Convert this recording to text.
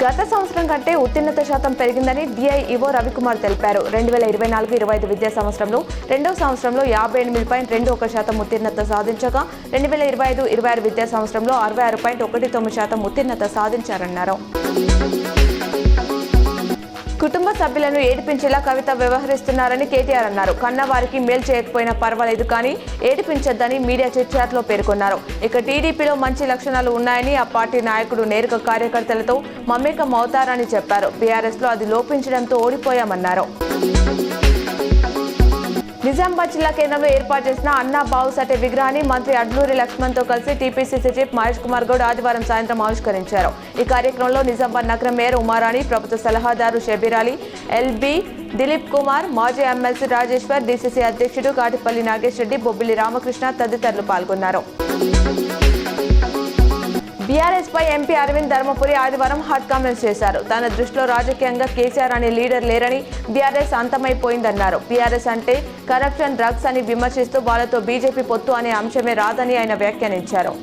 గత సంవత్సరం కంటే ఉత్తీర్ణత శాతం పెరిగిందని డిఐఇఓ రవికుమార్ తెలిపారు. 2024-25 విద్యా సంవత్సరంలో రెండవ సంవత్సరంలో 58.21% ఉత్తీర్ణత సాధించగా 2025-26 విద్యా సంవత్సరంలో 66.19% ఉత్తీర్ణత సాధించారన్నారు. కుటుంబ సభ్యులను ఏడిపించేలా కవిత వ్యవహరిస్తున్నారని కేటీఆర్ అన్నారు. కన్నవారికి మేలు చేయకపోయినా పర్వాలేదు, కానీ ఏడిపించొద్దని మీడియా చిట్చాట్లో పేర్కొన్నారు. ఇక టీడీపీలో మంచి లక్షణాలు ఉన్నాయని, ఆ పార్టీ నాయకుడు నేరుగా కార్యకర్తలతో మమేకం అవుతారని చెప్పారు. బీఆర్ఎస్లో అది లోపించడంతో ఓడిపోయామన్నారు. నిజామాబాద్ జిల్లా కేంద్రంలో ఏర్పాటు చేసిన అన్నా బావుసటే విగ్రహాన్ని మంత్రి అడ్లూరి లక్ష్మణ్తో కలిసి టీపీసీసీ చీఫ్ మహేష్ కుమార్ గౌడ్ ఆదివారం సాయంత్రం ఆవిష్కరించారు. ఈ కార్యక్రమంలో నిజామాబాద్ నగర మేయర్ ఉమారాణి, ప్రభుత్వ సలహాదారు షబీర్ అలీ, ఎల్బీ దిలీప్ కుమార్, మాజీ ఎమ్మెల్సీ రాజేశ్వర్, డీసీసీ అధ్యక్షుడు కాటిపల్లి నాగేష్ రెడ్డి, బొబ్బిలి రామకృష్ణ తదితరులు పాల్గొన్నారు. బీఆర్ఎస్ పై ఎంపీ అరవింద్ ధర్మపురి ఆదివారం హాట్ కామెంట్స్ చేశారు. తన దృష్టిలో రాజకీయంగా కేసీఆర్ అనే లీడర్ లేరని, బీఆర్ఎస్ అంతమైపోయిందన్నారు. బీఆర్ఎస్ అంటే కరప్షన్, డ్రగ్స్ అని విమర్శిస్తూ వాళ్ళతో బీజేపీ పొత్తు అనే అంశమే రాదని ఆయన వ్యాఖ్యానించారు.